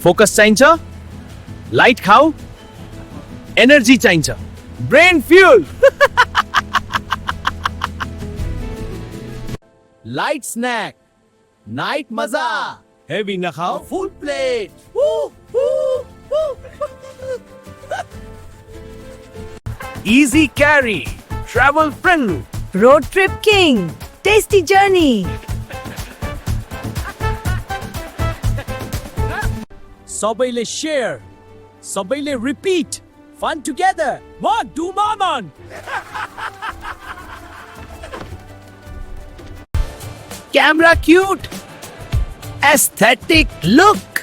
Focus चाहिन्छ, light खाऊ, energy चाहिन्छ, brain fuel. Light snack, night मजा, हेवी न खाओ, full plate. Easy carry, travel friendly, Road Trip King, tasty journey. सबैले शेयर, सबैले repeat, fun together, what do मामन। Camera cute, aesthetic look,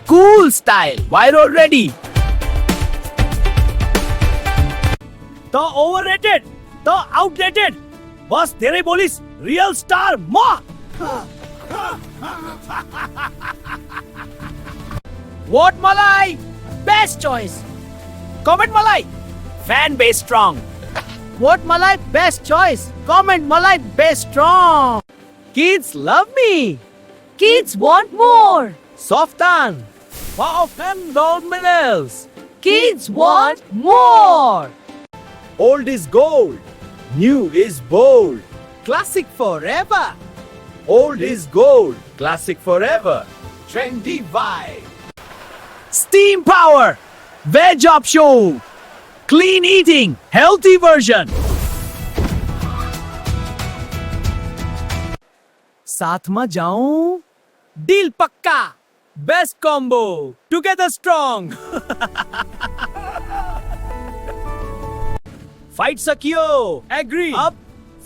cool style, viral ready. The overrated, the outdated, बस धेरै बोलिस, real star म। What Malai? Best choice. Comment Malai. Fan base strong. What Malai? Best choice. Comment Malai. Best strong. Kids love me. Kids want more. Softan. Wow, fan millennials. Kids want more. Old is gold. New is bold. Classic forever. Old is gold. Classic forever. Trendy vibe. Steam power. Veg up show. Clean eating. Healthy version. साथ में जाऊं? Deal पक्का. Best combo. Together strong. Fight Sakyo. Agree. Up.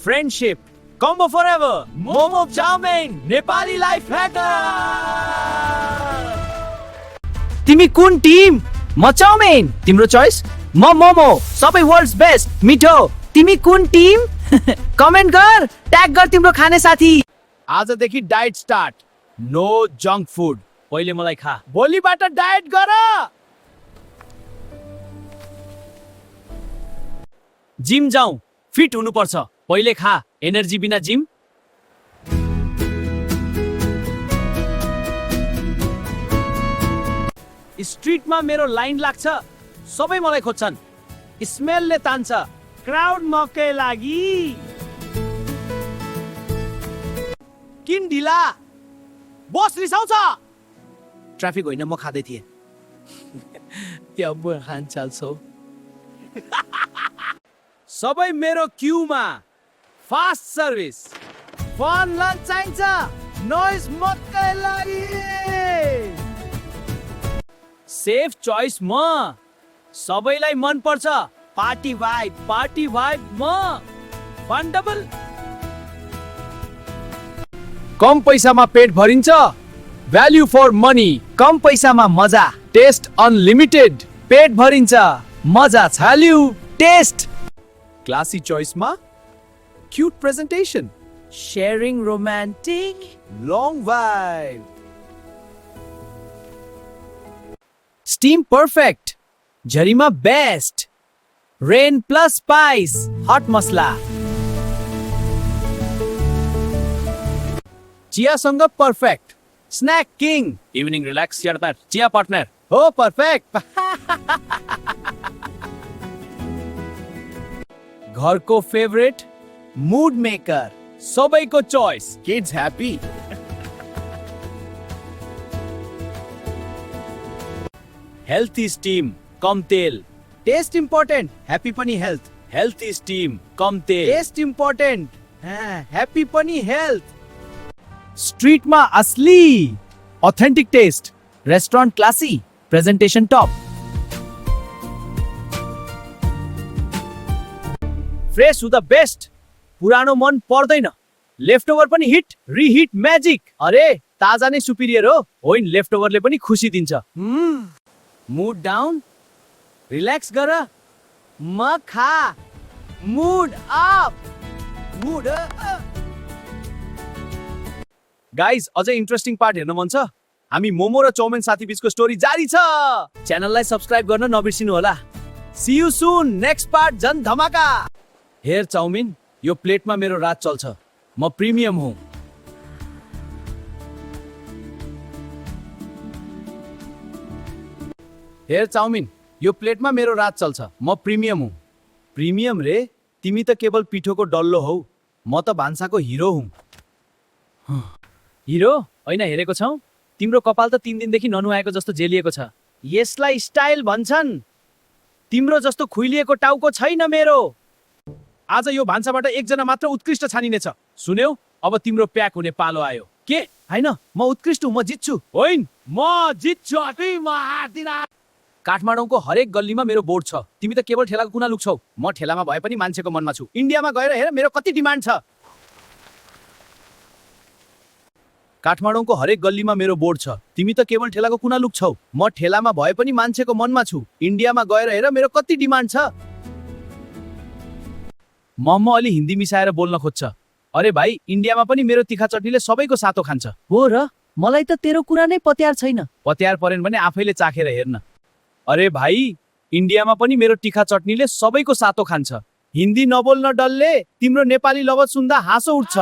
Friendship. Combo forever. Momo Chowmein. Nepali life hacker. तिमी कुन team? म chowmein. तिम्रो choice? म मोमो. सबै वर्ल्ड्स बेस्ट. मिठो. तिमी कुन टिम? कमेन्ट गर. ट्याग गर तिम्रो खाने साथी. आजदेखि diet start. No junk food. पहिले मलाई खा. भोलिबाट डाइट गर. जिम जाऊ. फिट हुनुपर्छ. पहिले खा. एनर्जी बिना जिम. स्ट्रीटमा मेरो लाइन लाग्छ. सबै मलाई खोज्छन्. स्मेलले तान्छ. क्राउड मकै लागि. किन ढिला? बस रिसाउँछ. ट्राफिक होइन, म खाँदै थिएँ. त्यो खान चाल्छौ. सबै मेरो क्यूमा. Fast service. फन लन्च चाहिन्छ. नोइज मकै लागि. सेफ चॉइस म. सबैलाई मन पर्छ. पार्टी भाइब म. फन्डबल. कम पैसामा पेट भरिन्छ. Value for money. कम पैसामा मजा. Taste unlimited. पेट भरिन्छ. मजा छाल्यु. टेस्ट. क्लासी चॉइसमा. Cute presentation. Sharing romantic. Long vibe. Steam perfect. Jarima best. Rain plus spice. Hot masla. Chia sanga perfect. Snack king. Evening relax yartar. Chia partner. Oh perfect. घरको favorite. Mood maker. सबैको choice. Kids happy. Healthy steam, कम तेल. Taste important, happy पनि health. Healthy steam, कम तेल. Taste important, happy पनि health. स्ट्रीटमा असली. Authentic taste. Restaurant classy. Presentation top. Fresh to the best. पुरानो मन पर्दैन. लेफ्ट ओभर पनि हिट. Rehit magic. अरे ताजा नै सुपिरियर हो. होइन, लेफ्ट ओभरले पनि खुसी दिन्छ. Mood down. रिल्याक्स गर. म खा. Mood up. मूड गाइज, अझै इन्ट्रेस्टिङ पार्ट हेर्न मन छ? हामी मोमो र चाउमिन साथी बीचको स्टोरी जारी छ. च्यानललाई सब्स्क्राइब गर्न नबिर्सिनु होला. See you soon. Next part झन् धमाका. हेयर चाउमिन, यो प्लेटमा मेरो रात चल्छ. म प्रिमियम हुँ. हेर चाउमिन, यो प्लेटमा मेरो राज चल्छ। म प्रिमियम हुँ। प्रिमियम रे? तिमी त केवल पिठोको डल्लो हौ। म त भान्साको हिरो हुँ। हिरो होइन, हेरेको छौ? तिम्रो कपाल त 3 दिनदेखि ननुहाएको जस्तो जेलिएको छ। यसलाई स्टाइल भन्छन्। तिम्रो जस्तो खुइलिएको टाउको छैन मेरो। आज यो भान्साबाट एकजना मात्र उत्कृष्ट छानिनेछ। सुन्यौ? अब तिम्रो प्याक हुने पालो आयो। के? हैन, म उत्कृष्ट हुँ, म जित्छु। होइन, म जित्छु। काठमाडौँको हरेक गल्लीमा मेरो बोर्ड छ। तिमी त केवल ठेलाको कुना लुक्छौ। म ठेलामा भए पनि मान्छेको मनमा छु। इन्डियामा गएर हेर मेरो कति डिमान्ड छ। काठमाडौँको हरेक गल्लीमा मेरो बोर्ड छ। तिमी त केवल ठेलाको कुना लुक्छौ। म ठेलामा भए पनि मान्छेको मनमा छु। इन्डियामा गएर हेर मेरो कति डिमान्ड छ। मोमो अलि हिन्दी मिसाएर बोल्न खोज्छ। अरे भाइ, इन्डियामा पनि मेरो तिखा चटनीले सबैको सातो खान्छ। हो र? मलाई त तेरो कुरा नै पत्यार छैन। पत्यार परेन भने आफैले चाखेर हेर्न। अरे भाइ, इन्डियामा पनि मेरो तिखा चटनीले सबैको सातो खान्छ। हिन्दी नबोल्न डल्ले तिम्रो नेपाली लवज सुन्दा हाँसो उठ्छ।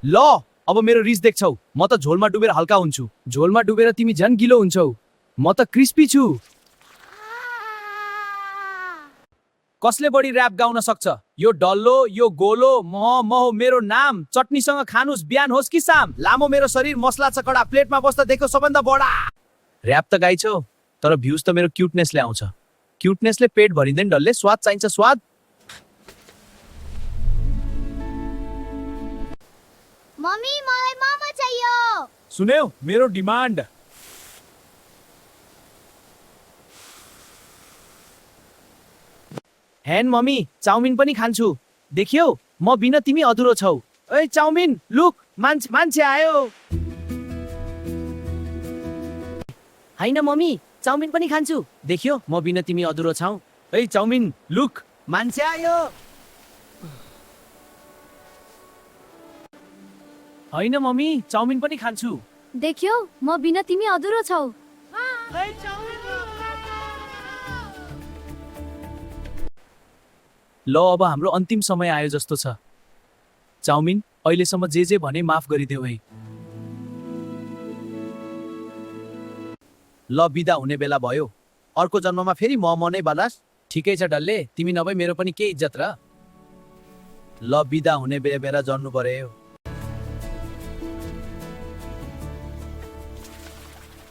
ल, अब मेरो रिस देख्छौ। म त झोलमा डुबेर हल्का हुन्छु। झोलमा डुबेर तिमी झन् गिलो हुन्छौ। म त क्रिस्पी छु। कसले बढी र्याप गाउन सक्छ? यो डल्लो, यो गोलो, म हो मेरो नाम। चटनीसँग खानुस् बिहान होस् कि शाम। लामो मेरो शरीर, मसला छ कडा, प्लेटमा बस्दा देखो सबभन्दा बडा। र्याप त गाइछौ, तर भ्युज त मेरो क्युटनेसले आउँछ। क्युटनेसले पेट भरिँदैन डल्ले, स्वाद चाहिन्छ स्वाद। मम्मी, मलाई मोमो चाहियो। सुन्यौ मेरो डिमान्ड? हेन मम्मी, चाउमिन पनि खान्छु। देखियौ, म बिना तिमी अधुरो छौ। ओइ चाउमिन, लुक, मान्छे आयो। हैन मम्मी, चाउमिन पनि खान्छु। देखियो, म बिना तिमी अधुरो छौ। ओइ चाउमिन, लुक, मान्छे आयो। हैन मम्मी, चाउमिन पनि खान्छु। देख्यौ, म बिना तिमी अधुरो छौ। ल, अब हाम्रो अन्तिम समय आयो जस्तो छ। चाउमिन, अहिलेसम्म जे भने माफ गरिदेऊ है। ल, बिदा हुने बेला भयो। अर्को जन्ममा फेरि म नै बलास। ठिकै छ डल्ले, तिमी नभए मेरो पनि के इज्जत र। ल, बिदा हुने बेला जन्नु पर्यो।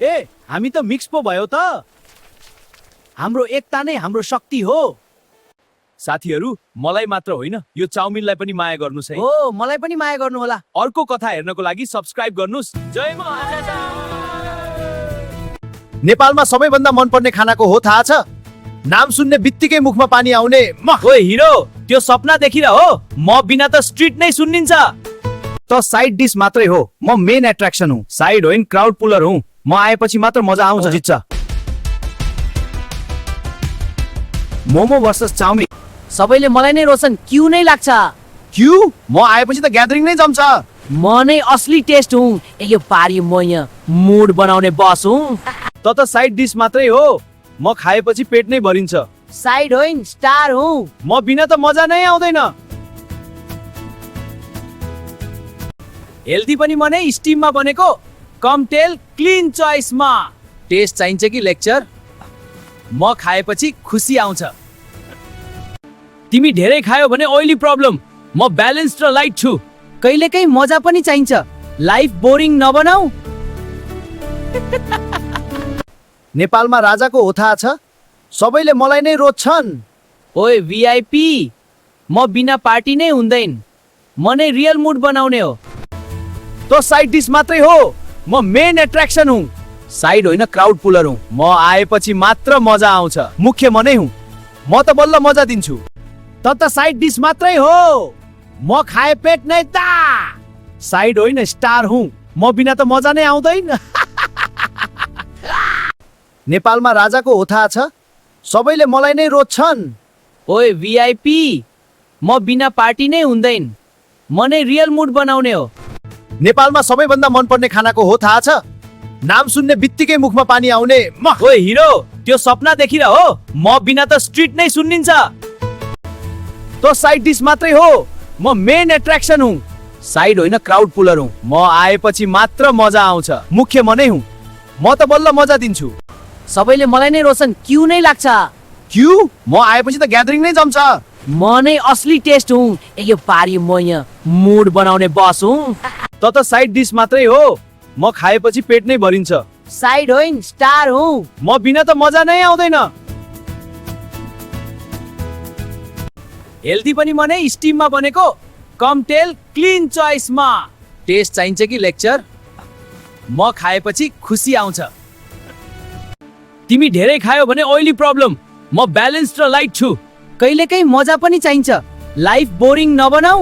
ए, हामी त मिक्स पो भयो त। हाम्रो एकता नै हाम्रो शक्ति हो। साथीहरू, मलाई मात्र होइन, यो चाउमिनलाई पनि माया गर्नुस् है। हो, मलाई पनि माया गर्नु होला। अर्को कथा हेर्नको लागि सब्स्क्राइब गर्नुस्। जय महाराजा। नेपालमा सबैभन्दा मनपर्ने खानाको हो थाहा छ? नाम सुन्ने बित्तिकै मुखमा पानी आउने ओए हिरो, त्यो सपना देखिरा हो। म बिना त स्ट्रिट नै सुन्निन्छ। त साइड डिस मात्रै हो। म मेन एट्र्याक्सन हुँ। साइड होइन, क्राउड पुलर हुँ। म आएपछि मात्र मजा आउँछ जित्छ। मोमो वर्सेस चाउमिन। सबैले मलाई नै रोशन क्यू नै लाग्छ। क्यू? म आएपछि त ग्यादरिङ नै जम्छ। म नै असली टेस्ट हुँ। यो पारी म यहाँ मुड बनाउने बस हुँ। त साइड डिस मात्रै हो। म खाएपछि पेट नै भरिन्छ। साइड होइन, स्टार हुँ। म बिना त मजा नै आउँदैन। हेल्दी पनि मनै स्टिममा बनेको। कम तेल, क्लिन चोइसमा। टेस्ट चाहिन्छ कि लेक्चर? म खाएपछि खुसी आउँछ। तिमी धेरै खायो भने ओइली प्रब्लम। म ब्यालेन्स्ड र लाइट छु। कहिलेकाहीँ मजा पनि चाहिन्छ। लाइफ बोरिङ नबनाऊ। नेपालमा राजाको हो थाहा छ? सबैले मलाई नै रोज्छन्। ओए भिआइपी, म बिना पार्टी नै हुँदैन। म नै रियल मुड बनाउने हो। तो साइड डिस मात्रै हो। म मेन एट्र्याक्सन हुँ। साइड होइन, क्राउड पुलर हुँ। म आएपछि मात्र मजा आउँछ। मुख्य म नै हुँ। म त बल्ल मजा दिन्छु। त साइड डिस मात्रै हो। म खाए पेट नै ता। साइड होइन, स्टार हुँ। म बिना त मजा नै आउँदैन। नेपालमा राजाको हो थाहा छ? सबैले मलाई नै रोज्छन्। ओए भिआइपी, म बिना पार्टी नै हुँदैन। म नै रियल मुड बनाउने हो। नेपालमा सबैभन्दा मनपर्ने खानाको हो थाहा छ? नाम सुन्ने बित्तिकै मुखमा पानी आउने ओए हिरो, त्यो सपना देखिरा हो। म बिना त स्ट्रिट नै सुन्निन्छ। तो साइड डिस मात्रै हो। म मेन एट्र्याक्सन हुँ। साइड होइन, क्राउड पुलर हुँ। म आएपछि मात्र मजा आउँछ। मुख्य म नै हुँ। म त बल्ल मजा दिन्छु। सबैले मलाई नै रोशन क्यू नै लाग्छ। क्यू? म आएपछि त ग्यादरिङ नै जम्छ। म नै असली टेस्ट हुँ। यो पारी म यहाँ मुड बनाउने बस हुँ। त साइड डिस मात्रै हो। म खाएपछि पेट नै भरिन्छ। साइड होइन, स्टार हुँ। म बिना त मजा नै आउँदैन। हेल्दी पनि मनै स्टिममा बनेको कमटेल क्लिन चोइसमा। टेस्ट चाहिन्छ कि लेक्चर? म खाएपछि खुसी आउँछ। तिमी धेरै खायो भने ओइली प्रब्लम। म ब्यालेन्स्ड र लाइट छु। कहिलेकाहीँ मजा पनि चाहिन्छ। लाइफ बोरिङ नबनाऊ।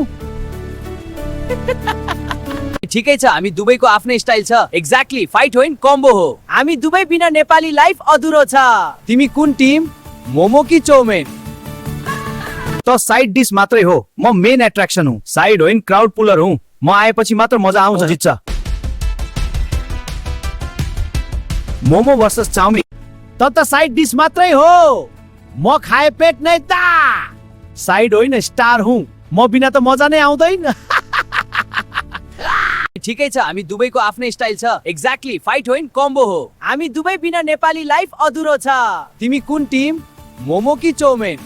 ठिकै छ, हामी दुबईको आफ्नै स्टाइल छ। एक्ज्याक्टली, फाइट होइन कम्बो हो। हामी दुवै बिना नेपाली लाइफ अधुरो छ। तिमी कुन टिम? मोमो कि चौमेन? त साइड डिस मात्रै हो। म मेन एट्र्याक्सन हुँ। साइड होइन, क्राउड पुलर हुँ। म आएपछि मात्र मजा आउँछ जित्छ। मोमो वर्सेस चाउमिन। त साइड डिस मात्रै हो। म खाए पेट नै ता। साइड होइन, स्टार हुँ। म बिना त मजा नै आउँदैन। ठिकै छ, हामी दुबईको आफ्नै स्टाइल छ। एक्ज्याक्टली, फाइट होइन कम्बो हो। हामी दुवै बिना नेपाली लाइफ अधुरो छ। तिमी कुन टिम? मोमो कि चौमेन?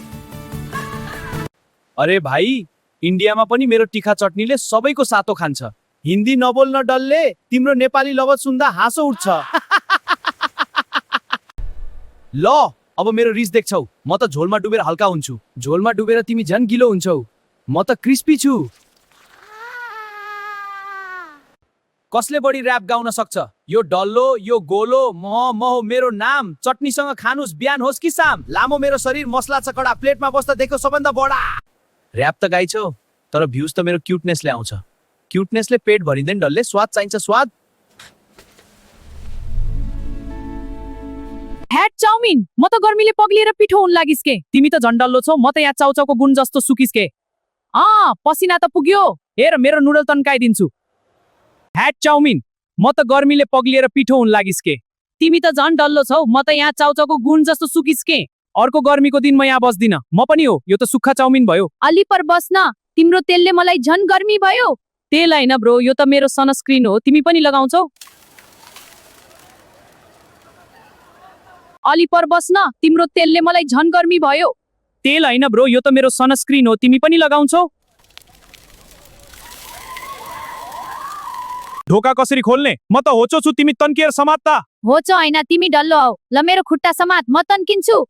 अरे भाइ, इन्डियामा पनि मेरो तिखा चटनीले सबैको सातो खान्छ। हिन्दी नबोल्न डल्ले तिम्रो नेपाली लवज सुन्दा हाँसो उठ्छ। ल, अब मेरो रिस देख्छौ। म त झोलमा डुबेर हल्का हुन्छु। झोलमा डुबेर तिमी झन् गिलो हुन्छौ। म त क्रिस्पी छु। कसले बढी र्याप गाउन सक्छ? यो डल्लो, यो गोलो, म हो मेरो नाम। चटनीसँग खानुस् बिहान होस् कि शाम। लामो मेरो शरीर, मसला छ कडा, प्लेटमा बस्दा देखो सबभन्दा बडा। र्याप त गाइछौ, तर भ्युज त मेरो क्युटनेसले आउँछ। क्युटनेसले पेट भरिँदैन डल्ले, स्वाद चाहिन्छ स्वाद। ह्याट चाउमिन, म त गर्मीले पग्लिएर पिठो हुन लागिस् के। तिमी त झन्डल्लो छौ, म त यहाँ चाउचाउको गुण जस्तो सुकिस् के। पसिना त पुग्यो। हेर मेरो नुडल तन्काइदिन्छु। ह्याट चाउमिन, म त गर्मीले पग्लिएर पिठो हुन लागिस् के। तिमी त झन् डल्लो छौ, म त यहाँ चाउचाउको गुण जस्तो सुकिस् के। अर्को गर्मीको दिन म यहाँ बस्दिन। म पनि हो, यो त सुक्खा चाउमिन भयो। अलि पर बस्न, तिम्रो तेलले मलाई झन् गर्मी भयो। तेल हैन ब्रो, यो त मेरो सनस्क्रिन हो। तिमी पनि लगाउँछौ? अलि पर बस्न, तिम्रो तेलले मलाई झन् गर्मी भयो। तेल हैन ब्रो, यो त मेरो सनस्क्रिन हो। तिमी पनि लगाउँछौ? ढोका कसरी खोल्ने? म त होचो छु, तिमी तन्किएर समात त। होचो हैन, तिमी डल्लो हौ। ल मेरो खुट्टा समात, म तन्किन्छु।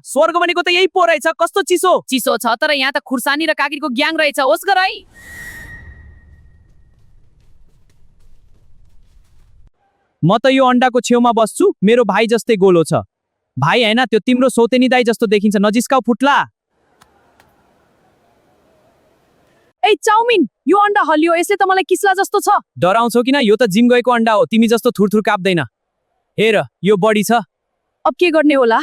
स्वर्ग भनेको त यही पो रहेछ। कस्तो चिसो चिसो छ, तर यहाँ त खुर्सानी र काकीको ग्याङ रहेछ। होस् गर है। म त यो अन्डाको छेउमा बस्छु। मेरो भाइ जस्तै गोलो छ। भाइ हैन, त्यो तिम्रो सौतेनी दाइ जस्तो देखिन्छ। नजिस्काउ फुट्ला। ए चाउमिन, यो अन्डा हल्लियो। यसले त मलाई किस्ला जस्तो छ। डराउँछौ किन? यो त जिम गएको अन्डा हो। तिमी जस्तो थुरथुर काप्दैन। हेर, यो बढी छ। अब के गर्ने होला?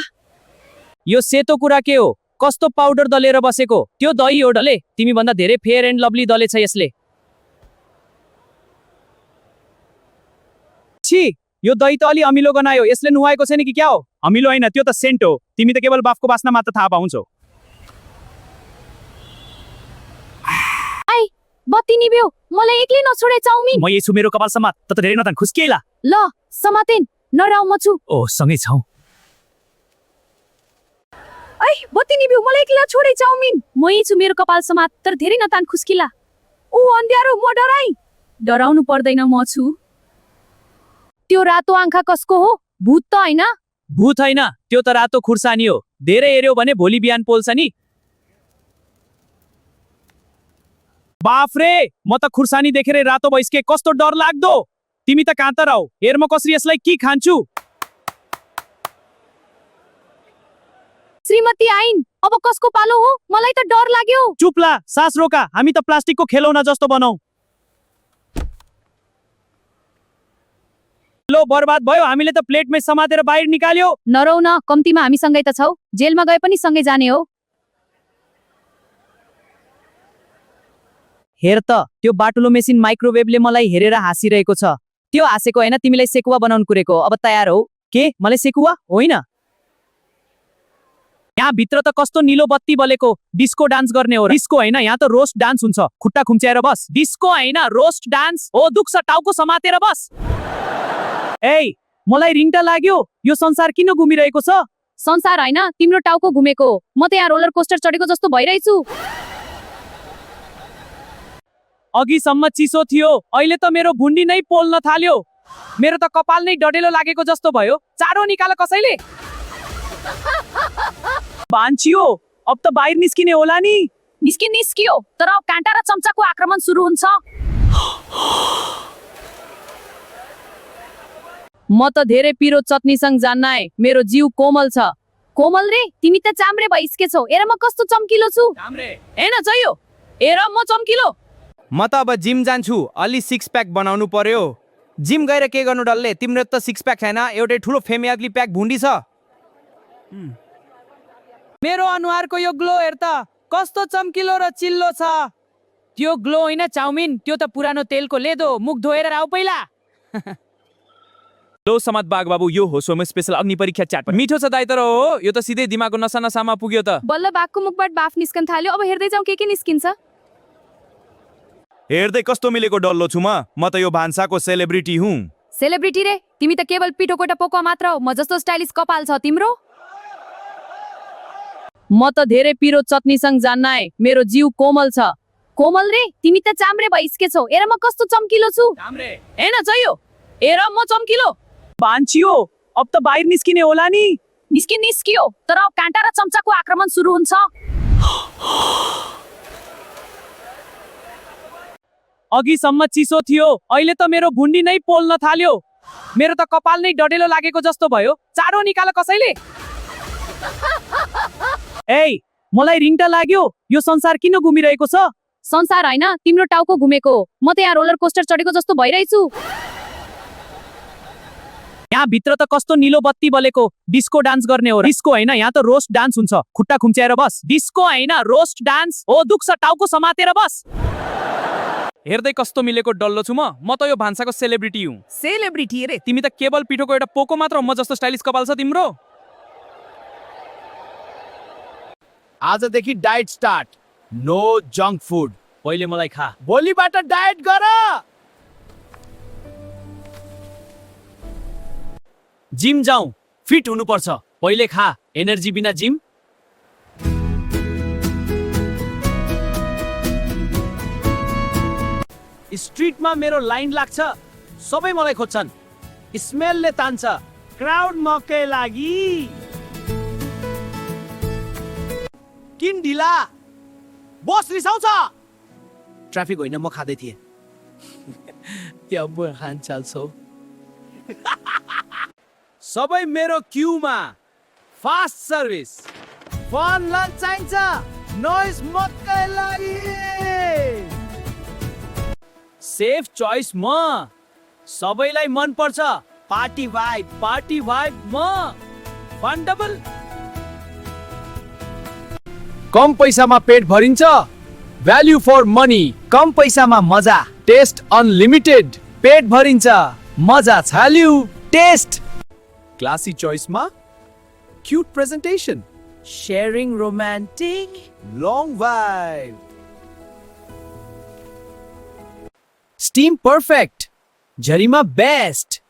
यो सेतो कुरा के हो? कस्तो पाउडर दलेर बसेको? त्यो दही हो डले। तिमी भन्दा धेरै फेयर एन्ड लभली दलेछ यसले। छी, यो दही त अलि अमिलो गनायो। यसले नुहाएको छैन कि क्या हो? अमिलो हैन, त्यो त सेन्ट हो। तिमी त केवल बाफको बास्ना मात्र थाहा पाउँछौ। आई, बत्ती निभ्यो। मलाई एक्लै नछोडे चाउमिन। म यसु मेरो कपाल समात। त धेरै नतान खुस्किएला। ल, समातेन। नराउ म छु। ओ, सँगै छौ। आई, बत्ती निभ्यो। मलाई एक्लै छोडे चाउमिन। म छु मेरो कपाल समात, तर धेरै नतान खुस्किला। ओ अन्ध्यारो, म डराई। डराउनु पर्दैन, म छु। त्यो रातो आँखा कसको हो? भूत त हैन? भूत हैन, त्यो त रातो खुर्सानी हो। धेरै हेर्यो भने भोलि बिहान पोल्छ नि। बाफ रे, म त खुर्सानी देखेर रातो भइसके। कस्तो डर लाग्दो। तिमी त कहाँ त रौ? हेर म कसरी यसलाई के खान्छु। श्रीमती आइन, अब कसको पालो हो? मलाई त डर लाग्यो। चुपला, सास रोका। हामी त प्लास्टिकको खेलौना जस्तो बनाऊ। लो, बर्बाद भयो। हामीले त प्लेटमै समातेर बाहिर निकाल्यो। नरौ न, कम्तीमा हामी सँगै त छौ। जेलमा गए पनि सँगै जाने हो। हेर त, त्यो बाटुलो मेसिन माइक्रोवेभले मलाई हेरेर हाँसिरहेको छ। त्यो हाँसेको हैन, तिमीलाई सेकुवा बनाउन कुरेको। अब तयार हो? के मलाई सेकुवा? होइन। यहाँ भित्र त कस्तो निलो बत्ती बलेको डिस्को डान्स गर्ने हो र डिस्को होइन यहाँ त रोस्ट डान्स हुन्छ खुट्टा खुम्च्याएर बस डिस्को होइन रोस्ट डान्स हो दुख्छ टाउको समातेर बस ए मलाई रिङ्टा लाग्यो यो संसार किन घुमिरहेको छ संसार होइन तिम्रो टाउको घुमेको म त यहाँ रोलर कोस्टर चढेको जस्तो भइरहेछु अघिसम्म चिसो थियो अहिले त मेरो भुन्डी नै पोल्न थाल्यो मेरो त कपाल नै डढेलो लागेको जस्तो भयो चाँडो निकाल कसैले बान्छियो अब त बाहिर निस्किने होला नि निस्कियो तर अब काँटा र चम्चाको आक्रमण सुरु हुन्छ म त धेरै पिरो चटनीसँग जान्न है मेरो जिउ कोमल छ कोमल रे तिमी त चाम्रे भइसकेछौ हेर म कस्तो चम्किलो छु हेर्न चाहियो हेर म चम्किलो म त अब जिम जान्छु अलि सिक्स प्याक बनाउनु पर्यो जिम गएर के गर्नु डल्ले तिम्रो त सिक्स प्याक छैन एउटै ठुलो फेमियाग्ली प्याक भुन्डी छ मेरो अनुहारको यो ग्लो हेर त कस्तो चम्किलो र चिल्लो छ त्यो ग्लो होइन चाउमिन त्यो त पुरानो तेलको लेदो मुख धोएर आऊ पहिला लो समात बाग बाबु यो हो सोम स्पेशल अग्नि परीक्षा च्याट मिठो छ दाइ तर हो यो त सिधै दिमागको नसा नसामा पुग्यो त बल्ल बाघको मुखबाट बाफ निस्कन थाल्यो अब हेर्दै जाउँ के निस्किन्छ हेर्दै कस्तो मिलेको डल्लो छु म त यो भान्साको सेलिब्रिटी हुँ सेलिब्रिटी रे तिमी त केवल पिठो कोटा पोको मात्र हो म जस्तो स्टाइलिस कपाल छ तिम्रो म त धेरै पिरो चटनीसँग जान्न है मेरो जिउ कोमल छ कोमल रे तिमी त चाम्रे भइसकेछौ हेर म कस्तो चम्किलो छु हेर्न चाहियो हेर म चम्किलो बान्छियो अब त बाहिर निस्किने होला नि निस्कियो तर अब काँटा र चम्चाको आक्रमण सुरु हुन्छ अघिसम्म चिसो थियो अहिले त मेरो भुन्डी नै पोल्न थाल्यो मेरो त कपाल नै डढेलो लागेको जस्तो भयो चाँडो निकाल कसैले ए मलाई रिङ्टा लाग्यो यो संसार किन घुमिरहेको छ संसार होइन तिम्रो टाउको घुमेको म त यहाँ रोलर कोस्टर चढेको जस्तो भइरहेछु यहाँ भित्र त कस्तो निलो बत्ती बलेको डिस्को डान्स गर्ने हो डिस्को होइन यहाँ त रोस्ट डान्स हुन्छ खुट्टा खुम्च्याएर बस डिस्को होइन रोस्ट डान्स हो दुख्छ टाउको समातेर बस हेर्दै कस्तो मिलेको डल्लो छु म त यो भान्साको सेलिब्रिटी हुँ सेलिब्रिटी रे तिमी त केवल पिठोको एउटा पोको मात्र म जस्तो स्टाइलिस कपाल छ तिम्रो आजदेखि diet start no junk food पहिले मलाई खा भोलिबाट डाइट गर जिम जाउँ फिट हुनुपर्छ पहिले खा एनर्जी बिना जिम स्ट्रिटमा मेरो लाइन लाग्छ सबै मलाई खोज्छन् स्मेलले तान्छ क्राउड मकै लागि किन ढिला बस रिसाउँछ ट्राफिक होइन म खाँदै थिएँ त्यो खान चाल्छौ सबै मेरो क्यूमा फास्ट सर्भिस फन लन्च चाहिन्छ नोइज मकै लागि सेफ चोइस म सबैलाई मन पर्छ पार्टी भाइब म फन्डबल कम पैसामा पेट भरिन्छ भ्याल्यु फर मनी कम पैसामा मजा टेस्ट अनलिमिटेड पेट भरिन्छ मजा छाल्यु टेस्ट क्लासी चोइसमा cute presentation sharing romantic long vibe steam perfect झरीमा best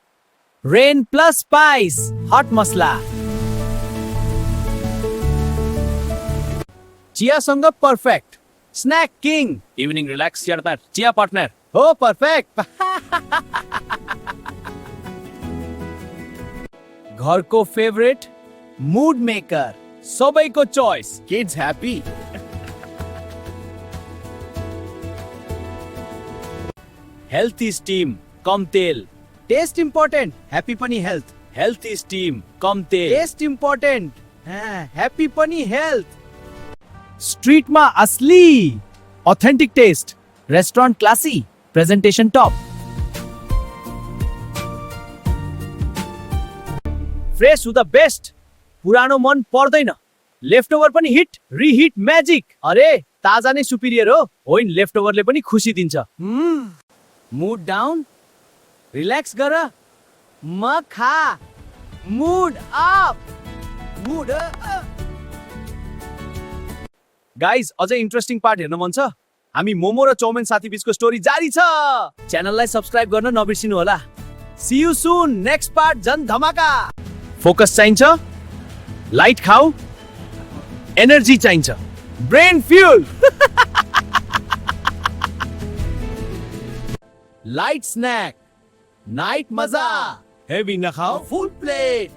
rain plus spice hot masala चियासँग perfect snack king evening relax चिया पार्टनर हो पर्फेक्ट घरको फेभरेट मुड मेकर सबैको choice kids happy healthy steam कम तेल टेस्ट इम्पोर्टेन्ट ह्याप्पी पनि health healthy steam कम तेल टेस्ट इम्पोर्टेन्ट ह्याप्पी पनि हेल्थ स्ट्रीटमा असली authentic taste restaurant classy presentation top fresh to the best पुरानो मन पर्दैन लेफ्ट ओभर पनि हिट रिहिट म्याजिक अरे ताजा नै सुपिरियर हो होइन लेफ्ट ओभरले पनि खुसी दिन्छ मुड डाउन रिल्याक्स गर म खा मुड अप गाइज अझै इन्ट्रेस्टिङ पार्ट हेर्न मन छ हामी मोमो र चाउमिन साथी बीचको स्टोरी जारी छ च्यानललाई सब्स्क्राइब गर्न नबिर्सिनु होला see you soon next part झन् धमाका फोकस चाहिन्छ लाइट खाऊ एनर्जी चाहिन्छ brain fuel light snack night मजा हेवी न खाओ full plate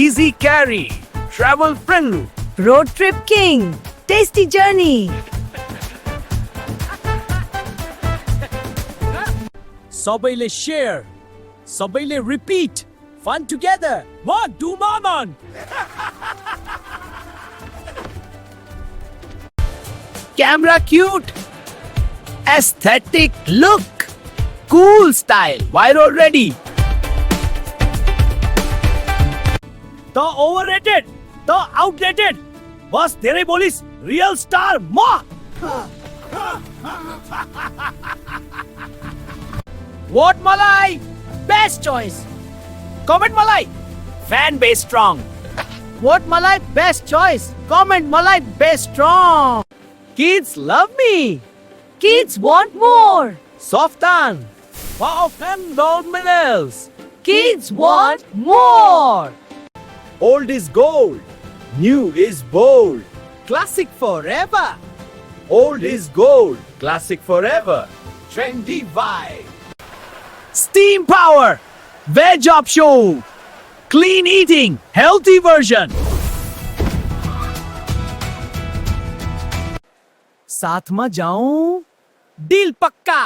easy carry travel friendly Road Trip King. Tasty journey. सबैले शेयर सबैले repeat fun together what do मामन camera cute aesthetic look cool style viral ready त overrated त outdated बस धेरै बोलिस रियल स्टार म What Malai? Best choice. Comment Malai. Fan base strong. What Malai? Best choice. Comment Malai. Best strong. Kids love me. Kids want more. Softan. Wow, fan minerals. Kids want more. Old is gold. New is bold. Classic forever. Old is gold. Classic forever. Trendy vibe. Steam power. Veg up show. Clean eating. Healthy version. साथ में जाऊं deal पक्का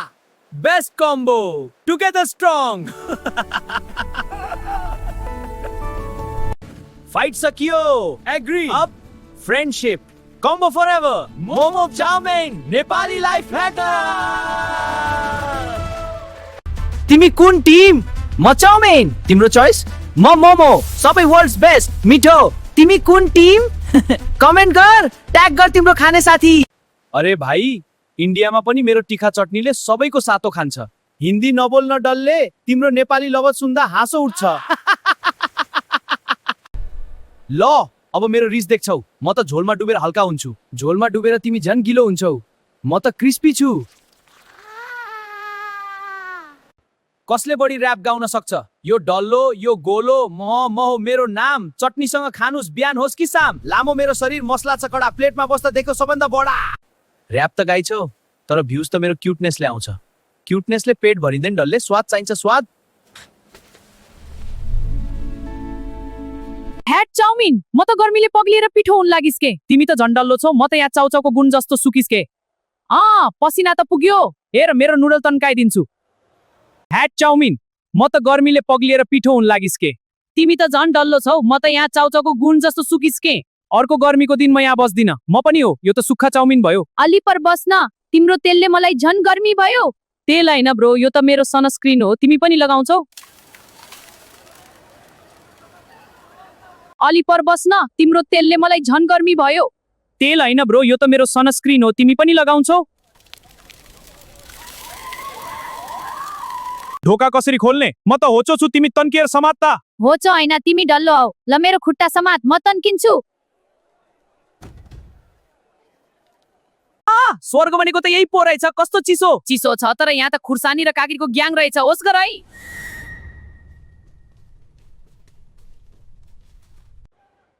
best combo together strong fight सकियो agree अब friendship combo forever momo chowmein Nepali life hacker तिमी कुन team म chowmein तिम्रो चोइस म मोमो सबै वर्ल्ड्स बेस्ट मिठो तिमी कुन टिम कमेन्ट गर ट्याग गर तिम्रो खाने साथी अरे भाइ इन्डियामा पनि मेरो टिखा चटनीले सबैको सातो खान्छ हिन्दी नबोल्न डल्ले तिम्रो नेपाली लवज सुन्दा हाँसो उठ्छ ल अब मेरो रिस देख्छौ म त झोलमा डुबेर हल्का हुन्छु झोलमा डुबेर तिमी झन् गिलो हुन्छौ म त क्रिस्पी छु कसले बढी र्याप गाउन सक्छ यो डल्लो यो गोलो म हो मेरो नाम चटनीसँग खानुस् बिहान होस् कि शाम लामो मेरो शरीर मसला छ कडा प्लेटमा बस्दा देखो सबभन्दा बडा र्याप त गाइछौ तर भ्युज त मेरो क्युटनेसले आउँछ क्युटनेसले पेट भरिँदैन डल्ले स्वाद चाहिन्छ स्वाद ह्याट चाउमिन म त गर्मीले पग्लिएर पिठो हुन लागिस् के तिमी त झन्डल्लो छौ म त यहाँ चाउचाउको गुण जस्तो सुकिस् के पसिना त पुग्यो हेर मेरो नुडल तन्काइदिन्छु ह्याट चाउमिन म त गर्मीले पग्लिएर पिठो हुन लागिस् के तिमी त झन् डल्लो छौ म त यहाँ चाउचाउको गुण जस्तो सुकिस् के अर्को गर्मीको दिन म यहाँ बस्दिन म पनि हो यो त सुक्खा चाउमिन भयो अलि पर बस्न तिम्रो तेलले मलाई झन् गर्मी भयो तेल हैन ब्रो यो त मेरो सनस्क्रिन हो तिमी पनि लगाउँछौ अलि पर बस्न तिम्रो तेलले मलाई झन् गर्मी भयो तेल हैन ब्रो यो त मेरो सनस्क्रिन हो तिमी पनि लगाउँछौ ढोका कसरी खोल्ने म त होचो छु तिमी तन्किएर समात त होचो हैन तिमी डल्लो हौ ल मेरो खुट्टा समात म तन्किन्छु स्वर्ग भनेको त यही पो रहेछ कस्तो चिसो चिसो छ तर यहाँ त खुर्सानी र काकीको ग्याङ रहेछ होस् गर है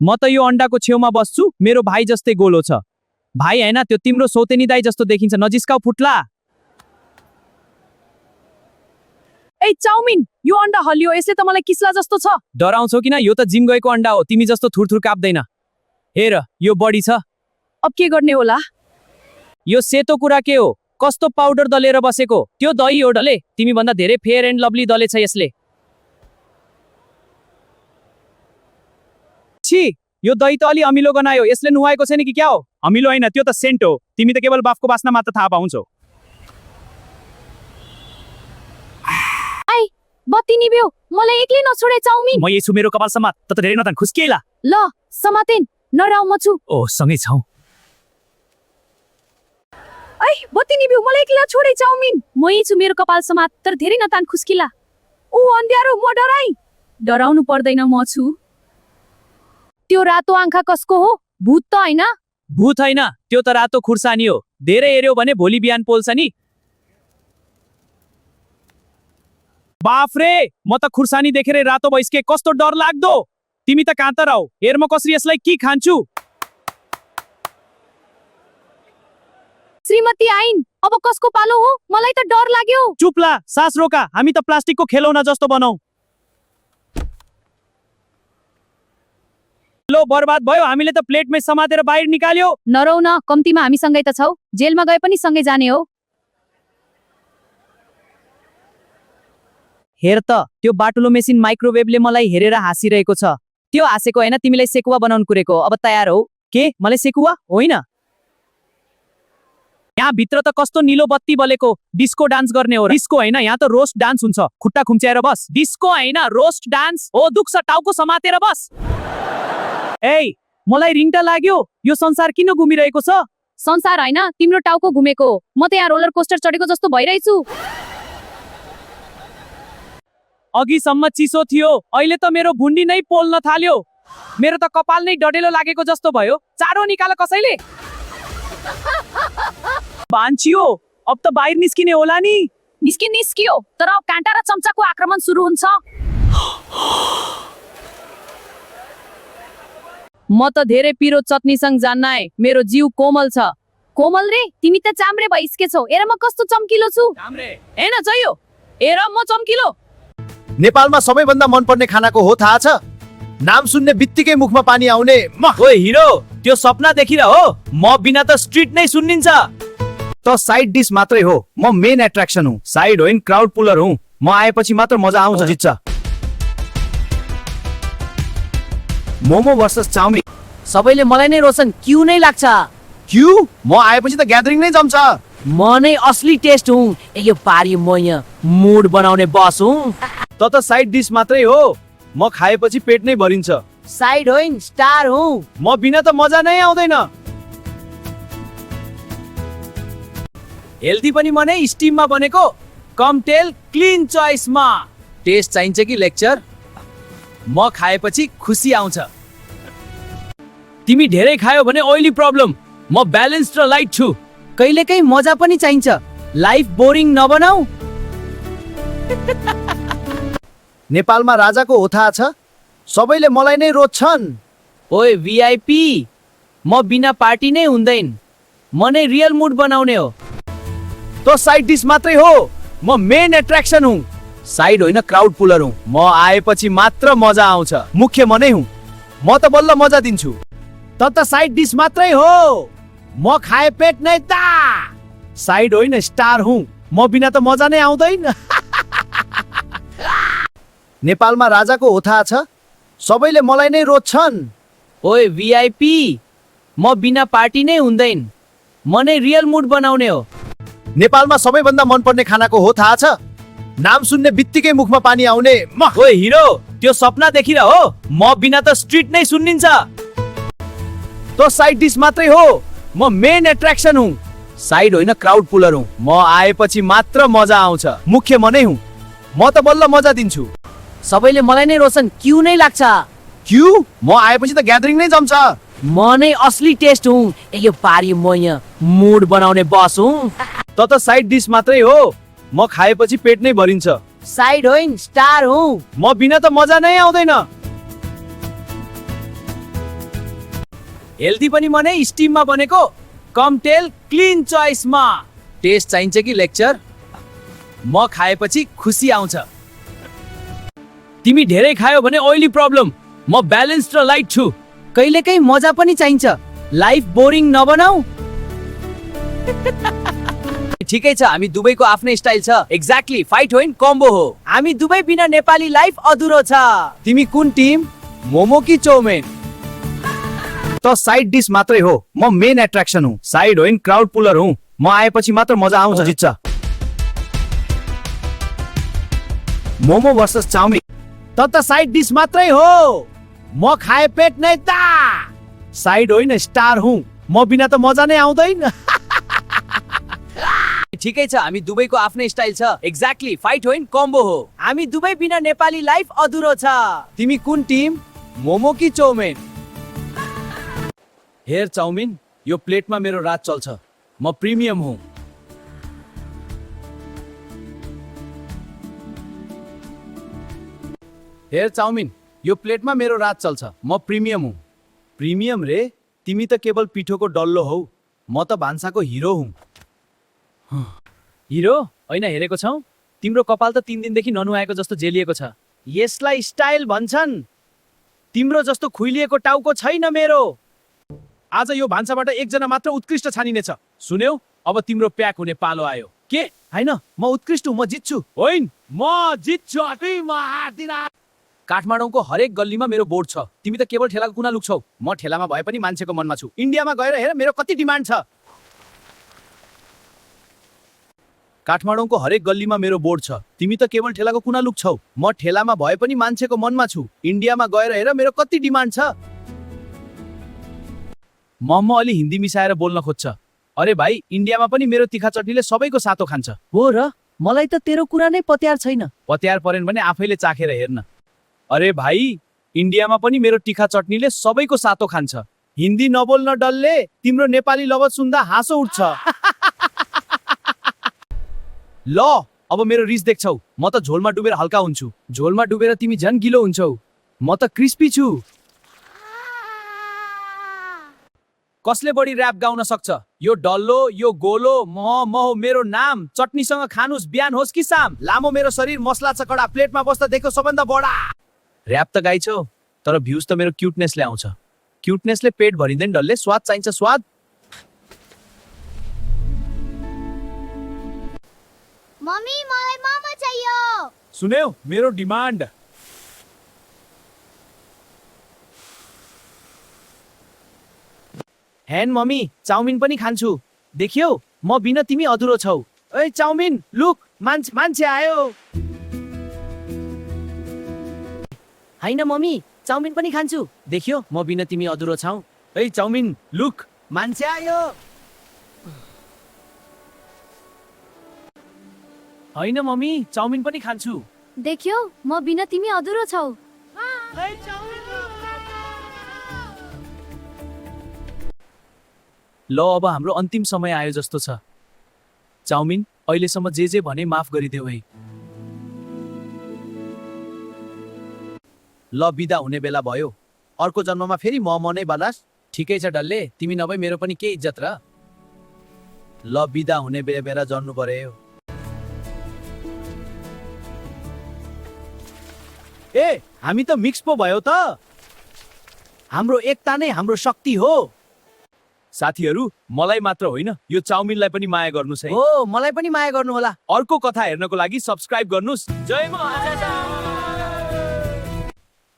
म त यो अन्डाको छेउमा बस्छु मेरो भाइ जस्तै गोलो छ भाइ हैन त्यो तिम्रो सौतेनी दाइ जस्तो देखिन्छ नजिस्काउ फुट्ला ए चाउमिन यो अन्डा हल्लियो यसले त मलाई किस्ला जस्तो छ डराउँछौ किन यो त जिम गएको अन्डा हो तिमी जस्तो थुरथुर काप्दैन हेर यो बडी छ अब के गर्ने होला यो सेतो कुरा के हो कस्तो पाउडर दलेर बसेको त्यो दही हो डले तिमी भन्दा धेरै फेयर एन्ड लभली दले छ यसले छी यो दही त अलि अमिलो गनायो यसले नुहाएको छैन कि क्या हो अमिलो हैन त्यो त सेन्ट हो तिमी त केवल बाफको बास्ना मात्र थाहा पाउँछौ आई बत्ती निभ्यो मलाई एक्लै नछोडे चाउमिन म यसो मेरो कपाल समात त धेरै नतान खुस्किएला ल समातेन नराउ म छु ओ सँगै छौ ऐ बत्ती निभ्यो मलाई एक्लै छोडे चाउमिन म यही छु मेरो कपाल समात तर धेरै नतान खुस्किला ऊ अन्ध्यारो म डराउनु पर्दैन म छु त्यो रातो आँखा कसको हो भूत त होइन भूत होइन त्यो त रातो खुर्सानी हो धेरै हेर्यो भने भोलि बिहान पोल्छ नि बाफरे म त खुर्सानी देखेर रातो भइसके कस्तो डर लाग्दो तिमी त कहाँ त रौ हेर म कसरी यसलाई के खान्छु श्रीमती आइन अब कसको पालो हो मलाई त डर लाग्यो चुपला सास रोका हामी त प्लास्टिकको खेलौना जस्तो बनाऊ लो बर्बाद भयो हामीले त प्लेटमै समातेर बाहिर निकाल्यो नरौ न कम्तीमा हामी सँगै त छौ जेलमा गए पनि सँगै जाने हो हेर त त्यो बाटुलो मेसिन माइक्रोवेभले मलाई हेरेर हाँसिरहेको छ त्यो हाँसेको होइन तिमीलाई सेकुवा बनाउन कुरेको अब तयार हो के मलाई सेकुवा होइन यहाँ भित्र त कस्तो निलो बत्ती बलेको डिस्को डान्स गर्ने हो डिस्को होइन यहाँ त रोस्ट डान्स हुन्छ खुट्टा खुम्च्याएर बस डिस्को होइन रोस्ट डान्स हो दुख्छ टाउको समातेर बस ए मलाई रिङ्टा लाग्यो यो संसार किन घुमिरहेको छ संसार होइन तिम्रो टाउको घुमेको म त यहाँ रोलर कोस्टर चढेको जस्तो भइरहेछु अघिसम्म चिसो थियो अहिले त मेरो भुन्डी नै पोल्न थाल्यो मेरो त कपाल नै डढेलो लागेको जस्तो भयो चारो निकाल कसैले बान्छियो अब त बाहिर निस्किने होला नि निस्कियो तर काँटा र चम्चाको आक्रमण सुरु हुन्छ म त धेरै पिरो चटनीसँग जान्न है मेरो जिउ कोमल छ कोमल रे तिमी त चाम्रे भइसकेछौ हेर म कस्तो चम्किलो छु हेर्न चाहियो हेर म चम्किलो नेपालमा सबैभन्दा मनपर्ने खानाको हो थाहा छ नाम सुन्ने बित्तिकै मुखमा पानी आउने ओए हिरो त्यो सपना देखिरा हो म बिना त स्ट्रिट नै सुन्निन्छ त साइड डिश मात्रै हो म मेन एट्र्याक्सन हुँ साइड होइन क्राउड पुलर हुँ म आएपछि मात्र मजा आउँछ जित्छ मोमो वर्सेस चाउमिन सबैले मलाई नै रोशन क्यू नै लाग्छ क्यू म आएपछि त ग्यादरिङ नै जम्छ म नै असली टेस्ट हुँ यो पारी म यहाँ मुड बनाउने बस हुँ त साइड डिश मात्रै हो म खाएपछि पेट नै भरिन्छ साइड होइन स्टार हुँ म बिना त मजा नै आउँदैन हेल्दी पनि मनै स्टिममा बनेको कम तेल क्लिन चोइसमा टेस्ट चाहिन्छ कि लेक्चर म खाएपछि खुसी आउँछ तिमी धेरै खायो भने ओइली प्रब्लम म ब्यालेन्स्ड र लाइट छु कहिलेकाहीँ मजा पनि चाहिन्छ लाइफ बोरिङ नबनाऊ नेपालमा राजाको हो थाहा छ सबैले मलाई नै रोज्छन् ओए भिआइपी म बिना पार्टी नै हुँदैन म नै रियल मुड बनाउने हो त साइड डिश मात्रै हो म मेन एट्र्याक्सन हुँ साइड होइन क्राउड पुलर हुँ म आएपछि मात्र मजा आउँछ मुख्य म नै हुँ म त बल्ल मजा दिन्छु त साइड डिश मात्रै हो म खाए पेट नै ता साइड होइन स्टार हुँ म बिना त मजा नै आउँदैन नेपालमा राजाको हो थाहा छ सबैले मलाई नै रोज्छन् ओए भिआइपी म बिना पार्टी नै हुँदैन म नै रियल मुड बनाउने हो नेपालमा सबैभन्दा मनपर्ने खानाको हो थाहा छ नाम सुन्ने बित्तिकै मुखमा पानी आउने ओए हिरो त्यो सपना देखिरा हो म बिना त स्ट्रिट नै सुन्निन्छ त साइड डिश मात्रै हो म मेन एट्र्याक्सन हुँ साइड होइन क्राउड पुलर हुँ म आएपछि मात्र मजा आउँछ मुख्य म नै हुँ म त बल्ल मजा दिन्छु सबैले मलाई नै रोशन क्यू नै लाग्छ क्यू म आएपछि त ग्यादरिङ नै जम्छ म नै असली टेस्ट हुँ यो पारी म यहाँ मुड बनाउने बस हुँ त साइड डिश मात्रै हो म खाएपछि पेट नै भरिन्छ साइड होइन स्टार हुँ म बिना त मजा नै आउँदैन हेल्दी पनि मनै स्टिममा बनेको कम तेल क्लिन चोइसमा टेस्ट चाहिन्छ कि लेक्चर म खाएपछि खुसी आउँछ तिमी धेरै खायो भने ओइली प्रब्लम म ब्यालेन्स्ड र लाइट छु कहिलेकाहीँ मजा पनि चाहिन्छ लाइफ बोरिङ नबनाऊ ठिकै छ हामी दुबईको आफ्नै स्टाइल छ एक्ज्याक्टली फाइट होइन कम्बो हो हामी दुवै बिना नेपाली लाइफ अधुरो छ तिमी कुन टिम मोमो कि चौमिन त साइड डिश मात्रै हो म मेन एट्र्याक्सन हुँ साइड होइन क्राउड पुलर हुँ म आएपछि मात्र मजा आउँछ जित्छ मोमो वर्सेस चाउमिन त साइड डिश मात्रै हो म खाए पेट नै ता साइड होइन स्टार हुँ म बिना त मजा नै आउँदैन ठिकै छ हामी दुबईको आफ्नै स्टाइल छ एक्ज्याक्टली फाइट होइन कम्बो हो हामी दुवै बिना नेपाली लाइफ अधुरो छ तिमी कुन टिम मोमो कि चौमिन हेर चाउमिन, यो प्लेटमा मेरो रात चल्छ। म प्रिमियम हुँ। हेर चाउमिन, यो प्लेटमा मेरो रात चल्छ। म प्रिमियम हुँ। प्रिमियम रे? तिमी त केवल पिठोको डल्लो हौ। म त भान्साको हिरो हुँ। हिरो होइन, हेरेको छौ? तिम्रो कपाल त 3 दिनदेखि ननुहाएको जस्तो जेलिएको छ। यसलाई स्टाइल भन्छन्। तिम्रो जस्तो खुइलिएको टाउको छैन मेरो। आज यो भान्साबाट एकजना मात्र उत्कृष्ट छानिनेछ। सुन्यौ? अब तिम्रो प्याक हुने पालो आयो। के? हैन, म उत्कृष्ट हुँ, म जित्छु। होइन, म जित्छु। म हार्दिन। काठमाडौँको हरेक गल्लीमा मेरो बोर्ड छ। तिमी त केवल ठेलाको कुना लुक्छौ। म ठेलामा भए पनि मान्छेको मनमा छु। इन्डियामा गएर हेर मेरो कति डिमान्ड छ। काठमाडौँको हरेक गल्लीमा मेरो बोर्ड छ। तिमी त केवल ठेलाको कुना लुक्छौ। म ठेलामा भए पनि मान्छेको मनमा छु। इन्डियामा गएर हेर मेरो कति डिमान्ड छ। मोमो अलि हिन्दी मिसाएर बोल्न खोज्छ। अरे भाइ, इन्डियामा पनि मेरो तिखा चटनीले सबैको सातो खान्छ। हो र? मलाई त तेरो कुरा नै पत्यार छैन। पत्यार परेन भने आफैले चाखेर हेर्न। अरे भाइ, इन्डियामा पनि मेरो तिखा चटनीले सबैको सातो खान्छ। हिन्दी नबोल्न डल्ले तिम्रो नेपाली लवज सुन्दा हाँसो उठ्छ। ल, अब मेरो रिस देख्छौ। म त झोलमा डुबेर हल्का हुन्छु। झोलमा डुबेर तिमी झन् गिलो हुन्छौ। म त क्रिस्पी छु। कसले बढी र्याप गाउन सक्छ? यो डल्लो, यो गोलो, म हो मेरो नाम। चटनीसँग खानुस् बिहान होस् कि शाम। लामो मेरो शरीर, मसला छ कडा, प्लेटमा बस्दा देखो सबभन्दा बडा। र्याप त गाइछौ, तर भ्युज त मेरो क्युटनेसले आउँछ। क्युटनेसले पेट भरिँदैन डल्ले, स्वाद चाहिन्छ स्वाद। मम्मी, मलाई मोमो चाहियो। सुन्यौ? मेरो डिमान्ड। हेन मम्मी, चाउमिन पनि खान्छु। देखियौ, म बिना तिमी अधुरो छौ। ओइ चाउमिन, लुक, मान्छे आयो। हैन मम्मी, चाउमिन पनि खान्छु। देखियो, म बिना तिमी अधुरो छौ। ओइ चाउमिन, लुक, मान्छे आयो। होइन मम्मी, चाउमिन पनि खान्छु। देख्यौ, म बिना तिमी अधुरो छौ। ल, अब हाम्रो अन्तिम समय आयो जस्तो छ। चाउमिन, अहिलेसम्म जे भने माफ गरिदेऊ है। ल, बिदा हुने बेला भयो। अर्को जन्ममा फेरि म नै बलास। ठिकै छ डल्ले, तिमी नभए मेरो पनि के इज्जत र। ल, बिदा हुने बेला जन्नु पर्यो। ए, हामी त मिक्स पो भयो त। हाम्रो एकता नै हाम्रो शक्ति हो। साथीहरू, मलाई मात्र होइन, यो चाउमिनलाई पनि माया गर्नुस् है। हो, मलाई पनि माया गर्नु होला। अर्को कथा हेर्नको लागि सब्स्क्राइब गर्नुस्। जय महाराजा।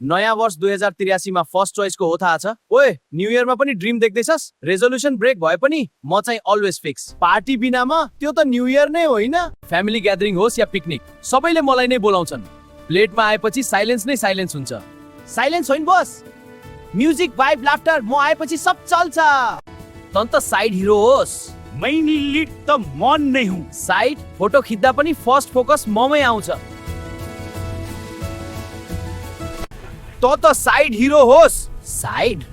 नयाँ वर्ष 2083 मा फर्स्ट चोइसको हो थाहा छ? ओए, न्यू इयरमा पनि ड्रिम देख्दैछस्? रेजोल्युसन ब्रेक भए पनि म चाहिँ अलवेज फिक्स। पार्टी बिनामा त्यो त न्यू इयर नै होइन। फ्यामिली ग्यादरिङ होस् या पिकनिक, सबैले मलाई नै बोलाउँछन्। प्लेटमा आएपछि साइलेन्स नै साइलेन्स हुन्छ। साइलेन्स होइन बस। म्युजिक, भाइब, लाफ्टर, म आएपछि सब चल्छ। तन त साइड हिरो होस्। मेन लिड त म नै हुँ। साइड फोटो खिच्दा पनि फर्स्ट फोकस ममै आउँछ। त साइड हिरो होस्। साइड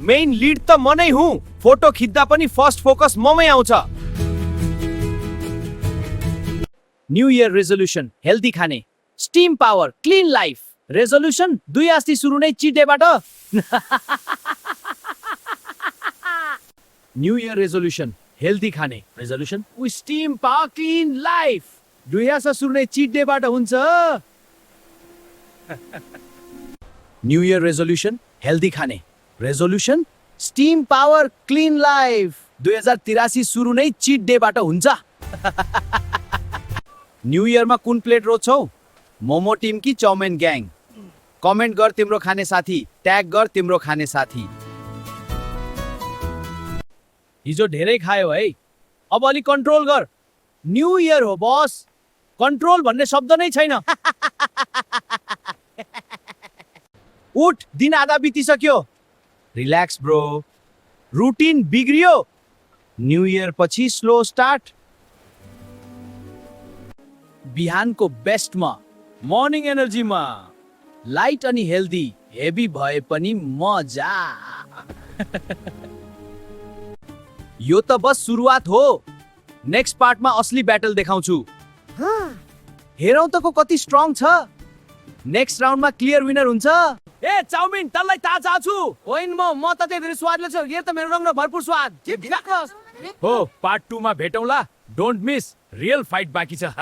मेन लिड त म नै हुँ। फोटो खिच्दा पनि फर्स्ट फोकस ममै आउँछ। न्यू इयर रेजोल्युसन, हेल्दी खाने, steam power, clean life. Resolution 2 अस्ति सुरु नै चिट डेबाट। न्यू इयर रेजोल्युसन, हेल्दी खाने। रेजोल्युसन, वी स्टीम पावर, क्लीन लाइफ। 2 अस्ति सुरु नै चिट डेबाट हुन्छ। न्यू इयर रेजोल्युसन, हेल्दी खाने। Resolution, steam power, clean life. 2083 सुरु नै चिट डेबाट हुन्छ। न्यू इयरमा कुन प्लेट रोज्छौ? मोमो टिम कि चाउमिन ग्याङ? कमेन्ट गर तिम्रो खाने साथी, ट्याग गर तिम्रो खाने साथी। हिजो धेरै खायो है। अब अलि कन्ट्रोल गर। न्यू इयर हो बस। कन्ट्रोल भन्ने शब्द नै छैन। उठ, दिन आधा बितिसक्यो। Relax bro. रुटिन बिग्रियो। न्यू इयर पछि स्लो स्टार्ट। बिहानको बेस्टमा, मर्निङ एनर्जीमा, लाइट अनि हेल्दी, हेभी भए पनि मजा। यो त बस सुरुवात हो। नेक्स्ट पार्टमा असली ब्याटल देखाउँछु। हेरौँ त को कति स्ट्रङ छ। नेक्स्ट राउन्डमा क्लियर विनर हुन्छ। ए चाउमिन तँलाई थाहा छ छु। होइन म त धेरै स्वादले छु। हेर त मेरो रङ र भरपुर स्वाद। हो पार्ट 2 मा भेटौँला। डोन्ट मिस, रियल फाइट बाँकी छ।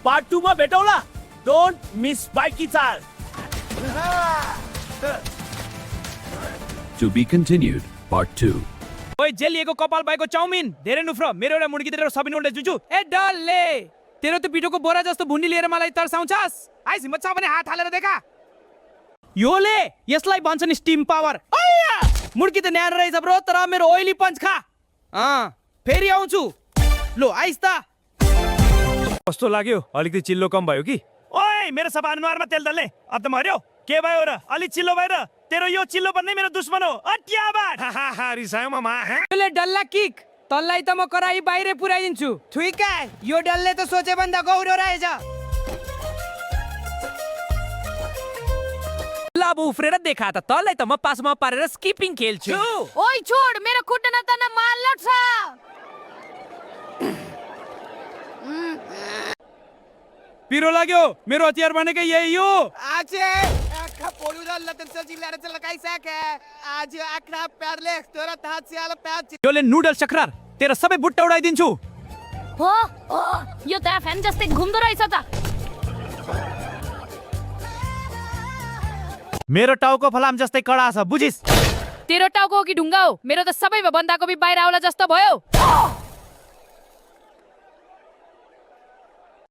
पार्ट 2 मा भेटौँला। डोन्ट मिस बाइकी चाल। To be continued, part 2. ओइ जेलिएको कपाल भएको चाउमिन धेरै नुफ्रो मेरो एउटा मुर्गी तेरो सबिन उल्टे जुजु ए डल्ले तेरो त पिठोको बोरा जस्तो भुन्डी लिएर मलाई तर्साउँछस् आइस हिम्मत छ भने हात हालेर देखा योले यसलाई भन्छ नि स्टिम पावर अय्या मुर्गी त न्यानो रहेछ ब्रो तर मेरो ओइली पञ्च खा फेरि आउँछु लो आइस त कस्तो लाग्यो अलिकति चिल्लो कम भयो कि ओए मेरो सफा अनुहारमा तेल दल्ने अब त मर्यो के भयो र अलि चिल्लो भएर तेरो यो चिल्लो पनि मेरो दुश्मन हो अट्याबाट रिसायो मामा योले डल्ला किक तल्लाई त म कराई बाहिर पुर्याइदिन्छु ठिकै यो डल्ले त सोचे भन्दा गौरो रहेछ लाबु उफ्रेर देखा त तल्लाई त म पासमा पारेर स्किपिङ खेल्छु ओइ छोड मेरो खुट्टा न तना माल लट्छ। पिरो लाग्यो मेरो हतियार भनेकै यही हो Acı polura tırsalcılara tırlakaysak acı akrab perle sonra tahtsiyala perci योले नुडल चक्रार तेरो सबै बुट्टा उडाइदिन्छु हो यो त फ्यान जस्तै घुम्दो रहेछ त। मेरो टाउको फलाम जस्तै कडा छ बुझिस तेरो टाउको हो कि ढुङ्गा हो मेरो त सबै बन्दाकोपी बाहिर आउला जस्तो भयो।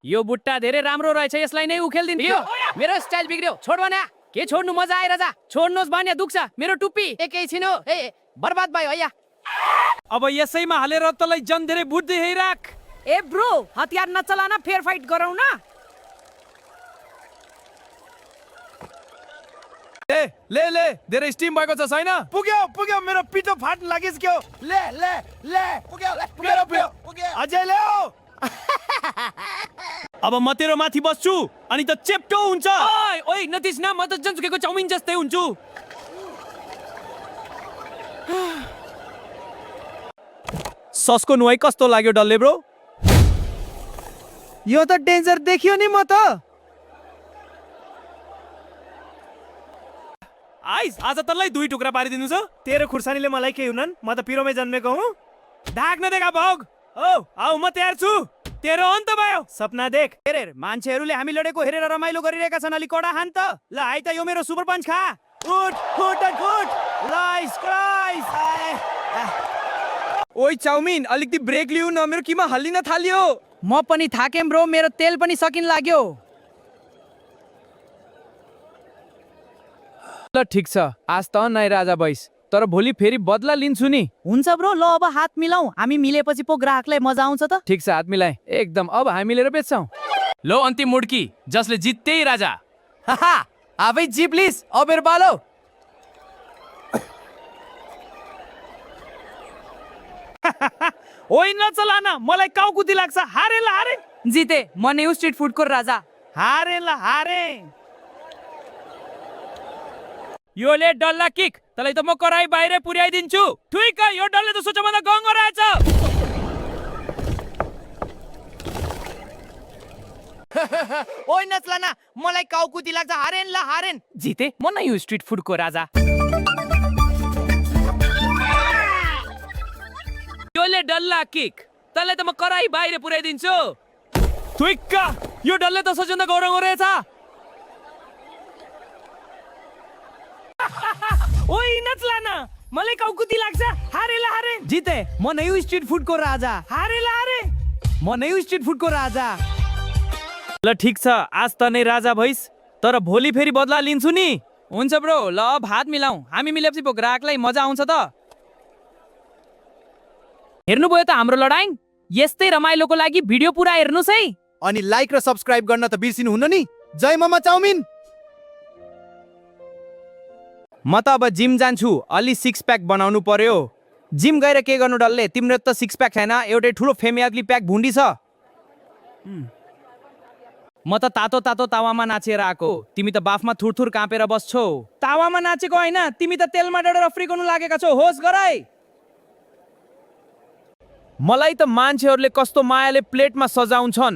यो बुट्टा धेरै राम्रो रहेछ यसलाई नै उखेल्दिन्छु मेरो स्टाइल बिग्रियो छोड भने के छोड्नु मजा आएर जा छोड्नुहोस् भने दुख्छ मेरो टुप्पी एकैछिन हो ए बर्बाद भयो हैया अब यसैमा हालेर तँलाई जन धेरै बुझ्दै हेराख ए ब्रो हतियार नचलान फेयर फाइट गरौ न ए ले धेरै स्टिम भएको छ छैन पुग्यो मेरो पिठो फाट्न लागिसक्यो le pugiao अझै ल्याऊ अब म तेरो माथि बस्छु अनि त चेप्टो हुन्छ ओइ ओइ नतिस न म त जनसुकेको चाउमिन जस्तै हुन्छु ससको नुहाई कस्तो लाग्यो डल्ले ब्रो यो त डेन्जर देखियो नि म त आइस आज तँलाई 2 टुक्रा पारिदिनु छ तेरो खुर्सानीले मलाई के हुनन् म त पिरोमै जन्मेको हुँ ढाक नदेखा भोग ओ आऊ म तयार छु तेरो अन्त भयो सपना देख हेर मान्छेहरूले हामी लडेको हेरेर रमाइलो गरिरहेका छन् अलि कडा हान त ल आइ त यो मेरो सुपर पञ्च खा उठ लाइस क्राइस ओइ चाउमिन अलिकति ब्रेक लिऊ न मेरो किमा हल्लिन थाल्यो म पनि थाकेँ ब्रो मेरो तेल पनि सकिन लाग्यो ल ठिक छ आज त नै राजा भइस तर भोलि फेरि बदला लिन्छु नि हुन्छ ब्रो ल अब हात मिलाऊ हामी मिलेपछि पो ग्राहकलाई मजा आउँछ त। ठिक छ हात मिलाए एकदम अब हामी मिलेर बेच्छौं लो अन्तिम मुड्की जसले जित्दै राजा हाहा आबै जिप प्लिज अबेर बालो ओइ नचलान मलाई काउकुती लाग्छ हारे जिते म न्यू स्ट्रिट फुडको राजा हारे योले डल्ला किक तँलाई त म कराई बाहिर पुर्याइदिन्छु ठिक यो डल्ले त सोच भन्दा गङ्गो रहेछ ओइ नचलाना मलाई काउकुती लाग्छ हारेन जिते म नै यो स्ट्रिट फुडको राजा योले डल्ला किक तँलाई त म कराई बाहिर पुर्याइदिन्छु ठिक यो डल्ले त सोच भन्दा गौरव रहेछ ओइ नचलाना मलाई काउकुती लाग्छ हारे जिते म नै स्ट्रिट फुडको राजा हारे म नै स्ट्रिट फुडको राजा। ल ठिक छ आज त नै राजा भइस तर भोलि फेरि बदला लिन्छु नि हुन्छ ब्रो ल अब हात मिलाऊ हामी मिलेपछि पो ग्राहकलाई मजा आउँछ त हेर्नुभयो त हाम्रो लडाई यस्तै रमाइलोको लागि भिडियो पुरा हेर्नुस् है अनि लाइक र सब्स्क्राइब गर्न त बिर्सिनु हुन्न नि जय ममा चाउमिन म त अब जिम जान्छु अलि 6 प्याक बनाउनु पर्यो जिम गएर के गर्नु डल्ले तिम्रो त 6 प्याक छैन एउटै ठुलो फेमियाग्ली प्याक भुन्डी छ म त तातो तावामा नाचेर आएको तिमी त बाफमा थुरथुर काँपेर बस्छौ तावामा नाचेको हैन तिमी त तेलमा डढेर फ्रिकाउनु लागेका छौ होस गराई मलाई त मान्छेहरूले कस्तो मायाले प्लेटमा सजाउँछन्।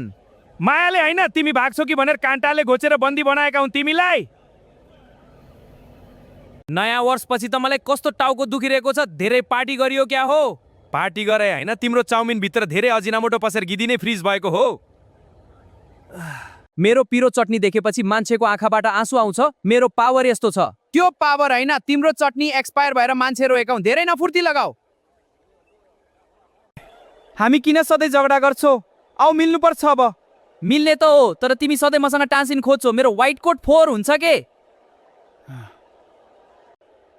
मायाले होइन, तिमी भाग्छौ कि भनेर काँटाले घोचेर बन्दी बनाएका हुन् तिमीलाई। नयाँ वर्षपछि त मलाई कस्तो टाउको दुखिरहेको छ। धेरै पार्टी गरियो क्या हो? पार्टी गरे होइन, तिम्रो चाउमिन भित्र धेरै अजिनामोटो पसेर गिदिनै फ्रिज भएको हो। मेरो पिरो चटनी देखेपछि मान्छेको आँखाबाट आँसु आउँछ। मेरो पावर यस्तो छ। त्यो पावर होइन, तिम्रो चटनी एक्सपायर भएर मान्छे रोएका हुन्। धेरै नफुर्ती लगाऊ। हामी किन सधैँ झगडा गर्छौ? आऊ मिल्नुपर्छ अब। मिल्ने त हो, तर तिमी सधैँ मसँग टाँसिन खोज्छौ। मेरो व्हाइट कोट फोहोर हुन्छ के?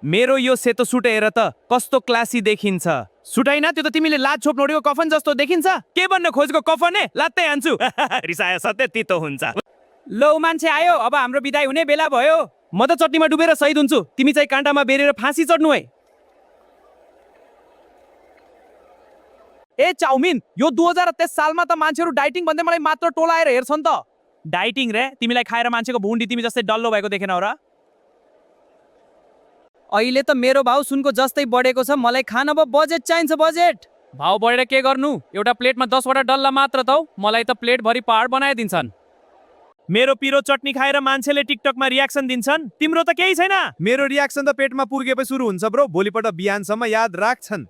मेरो यो सेतो सुट हेर त कस्तो क्लासी देखिन्छ। सुट होइन, त्यो त तिमीले लाज छोप्न ओडेको कफन जस्तो देखिन्छ। के भन्न खोजेको कफन है? लात्तै हान्छु। रिसायो सत्य तितो हुन्छ। लौ मान्छे आयो, अब हाम्रो बिदाई हुने बेला भयो। म त चट्नीमा डुबेर शहीद हुन्छु, तिमी चाहिँ काँटामा बेरेर फाँसी चढ्नु है। ए चाउमिन, यो 2023 सालमा त मान्छेहरू डाइटिङ भन्दै मलाई मात्र टोलाएर हेर्छन् त। डाइटिङ रे? तिमीलाई खाएर मान्छेको भुन्डी तिमी जस्तै डल्लो भएको देखेनौ र? अहिले त मेरो भाउ सुनको जस्तै बढेको छ। मलाई खान अब बजेट चाहिन्छ, बजेट। भाउ बढेर के गर्नु? एउटा प्लेटमा 10 वटा डल्ला मात्र त हो। मलाई त प्लेट भरि पहाड बनाइदिन्छन्। मेरो पिरो चटनी खाएर मान्छेले टिकटकमा रियाक्सन दिन्छन्, तिम्रो त केही छैन। मेरो रियाक्सन त पेटमा पुर्केपछि सुरु हुन्छ ब्रो, भोलिपल्ट बिहानसम्म याद राख्छन्।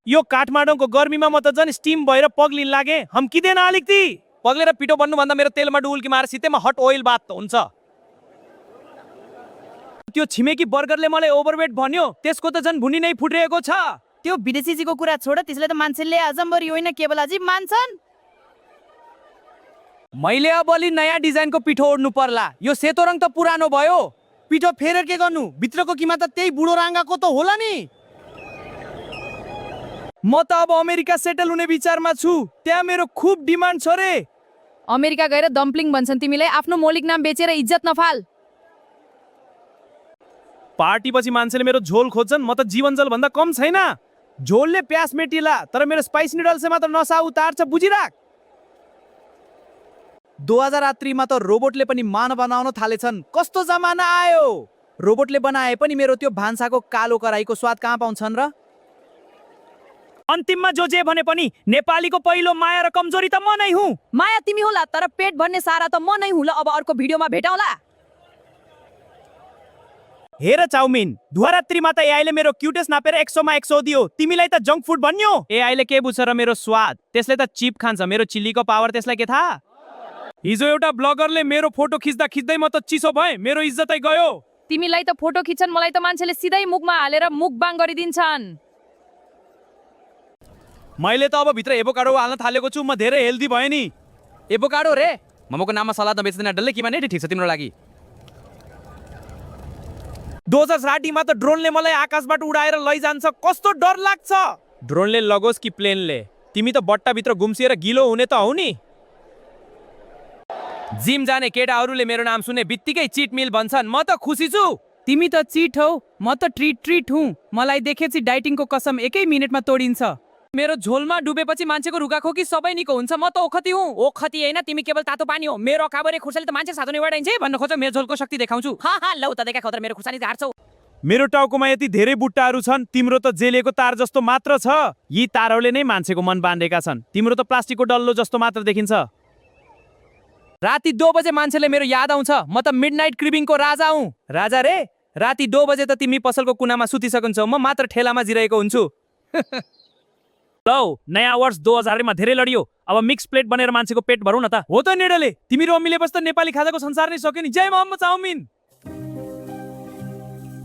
यो काठमाडौँको गर्मीमा म त झन् स्टिम भएर पग्लिन लागे। हम किदेन अलिकति? पग्लेर पिठो बन्नुभन्दा मेरो तेलमा डुल्की मार सितेमा हट ओइल बात हुन्छ। त्यो छिमेकी बर्गरले मलाई ओभरवेट भन्यो, त्यसको त झन् भुनी नै फुटिरहेको छ। त्यो विदेशीजीको कुरा छोड, त्यसले त मान्छेले आजम्बरी होइन केवल अझै मान्छन्। मैले अब अलि नयाँ डिजाइनको पिठो ओड्नु पर्ला। यो सेतो रङ त पुरानो भयो। पिठो फेरेर के गर्नु? भित्रको किमा त त्यही बुढो राङ्गाको त होला नि। म त अब अमेरिका सेटल हुने विचारमा छु। त्यहाँ मेरो खुब डिमान्ड छ रे। अमेरिका गएर डम्पलिङ भन्छन् तिमीलाई। आफ्नो मौलिक नाम बेचेर इज्जत नफाल। पार्टी पछि मान्छेले मेरो झोल खोज्छन्, म त जीवनजल भन्दा कम छैन। झोलले प्यास मेटिला, तर मेरो स्पाइस नुडल्सले मात्र नसा उतार्छ, बुझिराख। 2003 मा त रोबोटले पनि मान बनाउन थालेछन्। कस्तो जमाना आयो। रोबोटले बनाए पनि मेरो त्यो भान्साको कालो कराईको स्वाद कहाँ पाउँछन् र? अन्तिममा जो जे भने पनि नेपालीको पहिलो माया र कमजोरी त म नै हुँ। माया तिमी होला, तर पेट भर्ने सारा त म नै हुँ। ल अब अर्को भिडियोमा भेटौँला। हेर चाउमिन, धुवारात्रीमा त एआईले मेरो क्युटेस नापेर 100 मा 100 दियो। तिमीलाई त जङ्क फुड भन्यो। एआईले के बुझ्छ र मेरो स्वाद? त्यसले त चिप खान्छ। मेरो चिल्लीको पावर त्यसलाई के थाहा? हिजो एउटा ब्लगरले मेरो फोटो खिच्दा खिच्दै म त चिसो भएँ, मेरो इज्जतै गयो। तिमीलाई त फोटो खिच्छन्, मलाई त मान्छेले सिधै मुखमा हालेर मुखबाङ गरिदिन्छन्। मैले त अब भित्र एभोकाडो हाल्न थालेको छु। म धेरै हेल्दी भएँ नि। एभोकाडो रे? मोमोको नाममा सलाद नबेच्दैन डल्लै किमा नै ठिक छ तिम्रो लागि। 2060 मा त ड्रोनले मलाई आकाशबाट उडाएर लैजान्छ। कस्तो डर लाग्छ। ड्रोनले लगोस् कि प्लेनले, तिमी त बट्टाभित्र गुम्सिएर गिलो हुने त हौ नि। जिम जाने केटाहरूले मेरो नाम सुने बित्तिकै चिट मिल भन्छन्। म त खुसी छु। तिमी त चिट हौ, म त ट्रिट हुँ। मलाई देखेपछि डाइटिङको कसम एकै मिनेटमा तोडिन्छ। मेरो झोलमा डुबेपछि मान्छेको रुगाखोकी सबै निको हुन्छ। म त ओखती हुँ। ओखती होइन, तिमी केवल तातो पानी हो। मेरो काबरे खुर्सानी त मान्छे साधो निवाडाइन्छ भन्न खोज्छौ। मेरो झोलको शक्ति देखाउँछु। हा लौ त देखा खतर मेरो खुर्सानी झार्छौ। मेरो टाउकोमा यति धेरै बुट्टाहरू छन्, तिम्रो त जेलिएको तार जस्तो मात्र छ। यी तारहरूले नै मान्छेको मन बाँधेका छन्। तिम्रो त प्लास्टिकको डल्लो जस्तो मात्र देखिन्छ। राति 2 बजे मान्छेले मेरो याद आउँछ। म त मिडनाइट क्रिबिङको राजा हुँ। राजा रे? राति 2 बजे त तिमी पसलको कुनामा सुतिसकन्छौ, म मात्र ठेलामा जिरहेको हुन्छु। लौ, नयाँ वर्ष 2000 मा धेरै लडियो। अब मिक्स प्लेट बनेर मान्छेको पेट भरौँ न त। हो त नेडले, तिमी र मिलेपछि त नेपाली खाजाको संसार नै सक्यो नि। जय मोहम्मद चाउमिन।